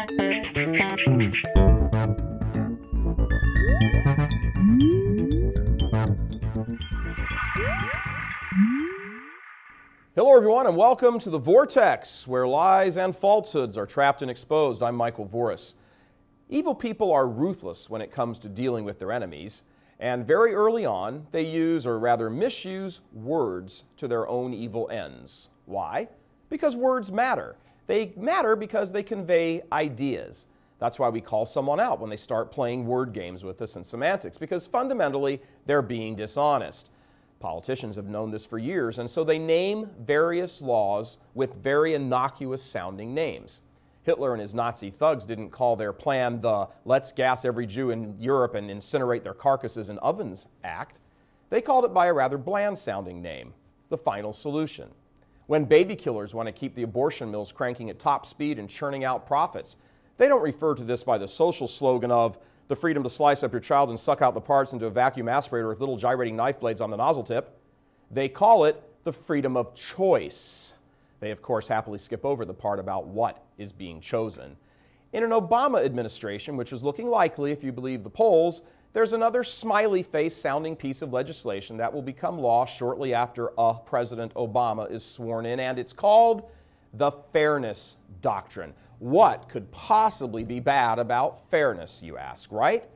Hello everyone and welcome to the Vortex, where lies and falsehoods are trapped and exposed. I'm Michael Voris. Evil people are ruthless when it comes to dealing with their enemies, and very early on they use, or rather misuse, words to their own evil ends. Why? Because words matter. They matter because they convey ideas. That's why we call someone out when they start playing word games with us and semantics, because fundamentally they're being dishonest. Politicians have known this for years, and so they name various laws with very innocuous sounding names. Hitler and his Nazi thugs didn't call their plan the "let's gas every Jew in Europe and incinerate their carcasses in ovens" act. They called it by a rather bland sounding name, the final solution. When baby killers want to keep the abortion mills cranking at top speed and churning out profits, they don't refer to this by the social slogan of the freedom to slice up your child and suck out the parts into a vacuum aspirator with little gyrating knife blades on the nozzle tip. They call it the freedom of choice. They, of course, happily skip over the part about what is being chosen. In an Obama administration, which is looking likely if you believe the polls, there's another smiley face sounding piece of legislation that will become law shortly after President Obama is sworn in, and it's called the Fairness Doctrine. What could possibly be bad about fairness, you ask, right?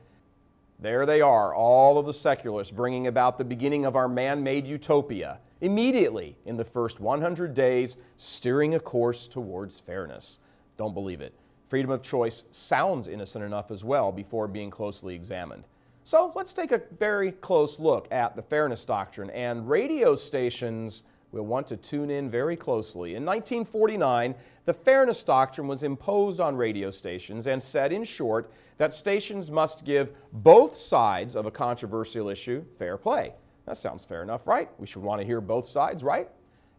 There they are, all of the secularists bringing about the beginning of our man-made utopia, immediately in the first 100 days, steering a course towards fairness. Don't believe it. Freedom of choice sounds innocent enough as well before being closely examined. So let's take a very close look at the Fairness Doctrine, and radio stations will want to tune in very closely. In 1949, the Fairness Doctrine was imposed on radio stations and said, in short, that stations must give both sides of a controversial issue fair play. That sounds fair enough, right? We should want to hear both sides, right?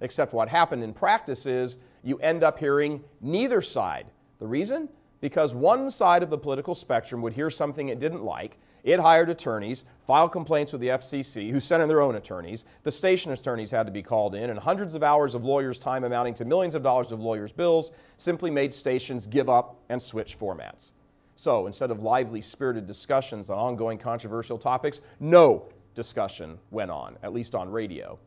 Except what happened in practice is you end up hearing neither side. The reason? Because one side of the political spectrum would hear something it didn't like. It hired attorneys, filed complaints with the FCC, who sent in their own attorneys. The station attorneys had to be called in, and hundreds of hours of lawyers' time amounting to millions of dollars of lawyers' bills simply made stations give up and switch formats. So instead of lively, spirited discussions on ongoing controversial topics, no discussion went on, at least on radio.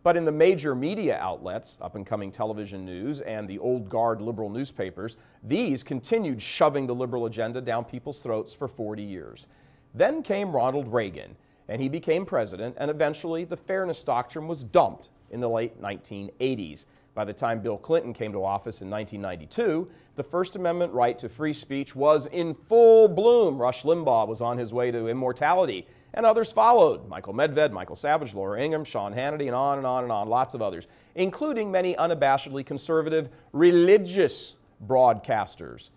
But in the major media outlets, up-and-coming television news and the old guard liberal newspapers, these continued shoving the liberal agenda down people's throats for 40 years. Then came Ronald Reagan, and he became president, and eventually the Fairness Doctrine was dumped in the late 1980s. By the time Bill Clinton came to office in 1992, the First Amendment right to free speech was in full bloom. Rush Limbaugh was on his way to immortality, and others followed. Michael Medved, Michael Savage, Laura Ingraham, Sean Hannity, and on and on and on, lots of others, including many unabashedly conservative religious broadcasters.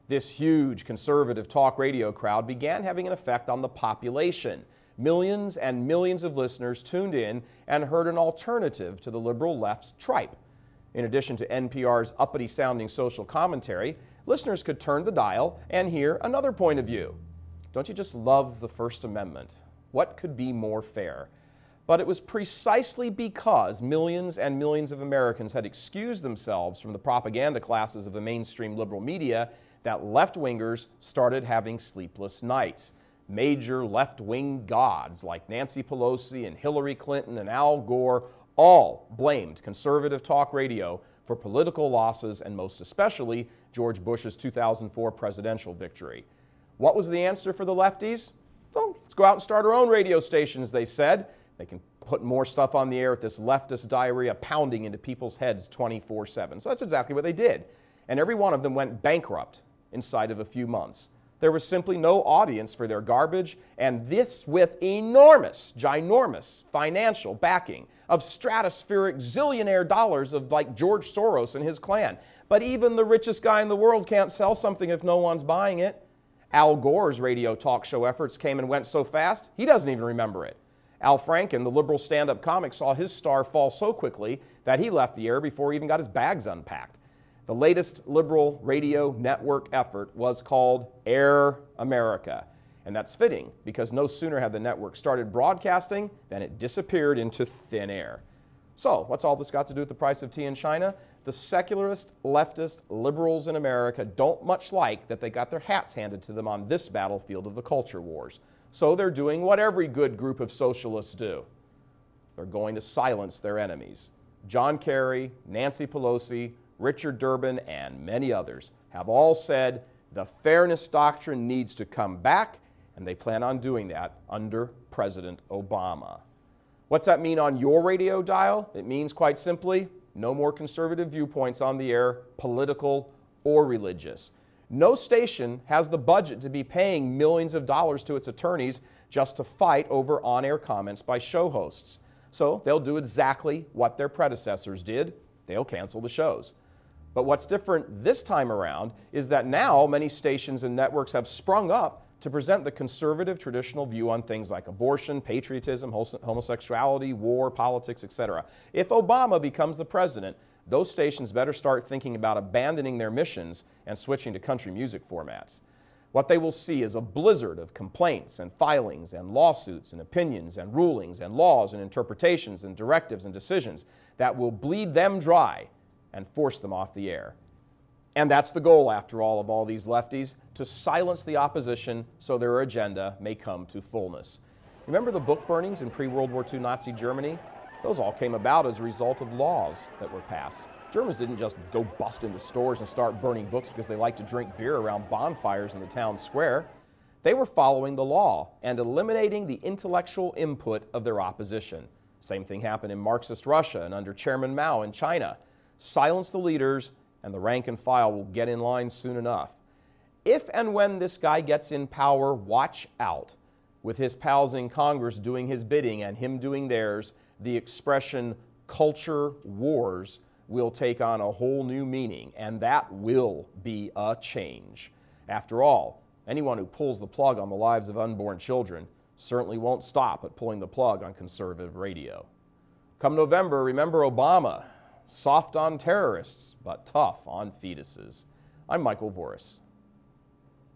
This huge conservative talk radio crowd began having an effect on the population. Millions and millions of listeners tuned in and heard an alternative to the liberal left's tripe. In addition to NPR's uppity-sounding social commentary, listeners could turn the dial and hear another point of view. Don't you just love the First Amendment? What could be more fair? But it was precisely because millions and millions of Americans had excused themselves from the propaganda classes of the mainstream liberal media that left-wingers started having sleepless nights. Major left-wing gods like Nancy Pelosi and Hillary Clinton and Al Gore all blamed conservative talk radio for political losses, and most especially George Bush's 2004 presidential victory. What was the answer for the lefties? Well, let's go out and start our own radio stations, they said. They can put more stuff on the air with this leftist diarrhea pounding into people's heads 24/7. So that's exactly what they did. And every one of them went bankrupt inside of a few months. There was simply no audience for their garbage, and this with enormous, ginormous financial backing of stratospheric zillionaire dollars of like George Soros and his clan. But even the richest guy in the world can't sell something if no one's buying it. Al Gore's radio talk show efforts came and went so fast, he doesn't even remember it. Al Franken, the liberal stand-up comic, saw his star fall so quickly that he left the air before he even got his bags unpacked. The latest liberal radio network effort was called Air America. And that's fitting, because no sooner had the network started broadcasting than it disappeared into thin air. So, what's all this got to do with the price of tea in China? the secularist, leftist, liberals in America don't much like that they got their hats handed to them on this battlefield of the culture wars. So they're doing what every good group of socialists do. They're going to silence their enemies. John Kerry, Nancy Pelosi, Richard Durbin, and many others have all said the fairness doctrine needs to come back, and they plan on doing that under President Obama. What's that mean on your radio dial? It means, quite simply, no more conservative viewpoints on the air, political or religious. No station has the budget to be paying millions of dollars to its attorneys just to fight over on-air comments by show hosts. So they'll do exactly what their predecessors did. They'll cancel the shows. But what's different this time around is that now many stations and networks have sprung up to present the conservative traditional view on things like abortion, patriotism, homosexuality, war, politics, etc. If Obama becomes the president, those stations better start thinking about abandoning their missions and switching to country music formats. What they will see is a blizzard of complaints and filings and lawsuits and opinions and rulings and laws and interpretations and directives and decisions that will bleed them dry and force them off the air. And that's the goal, after all, of all these lefties, to silence the opposition so their agenda may come to fullness. Remember the book burnings in pre-World War II Nazi Germany? Those all came about as a result of laws that were passed. Germans didn't just go bust into stores and start burning books because they liked to drink beer around bonfires in the town square. They were following the law and eliminating the intellectual input of their opposition. Same thing happened in Marxist Russia and under Chairman Mao in China. Silence the leaders, and the rank and file will get in line soon enough. If and when this guy gets in power, watch out. With his pals in Congress doing his bidding and him doing theirs, the expression culture wars will take on a whole new meaning, and that will be a change. After all, anyone who pulls the plug on the lives of unborn children certainly won't stop at pulling the plug on conservative radio. Come November, remember Obama. Soft on terrorists, but tough on fetuses. I'm Michael Voris.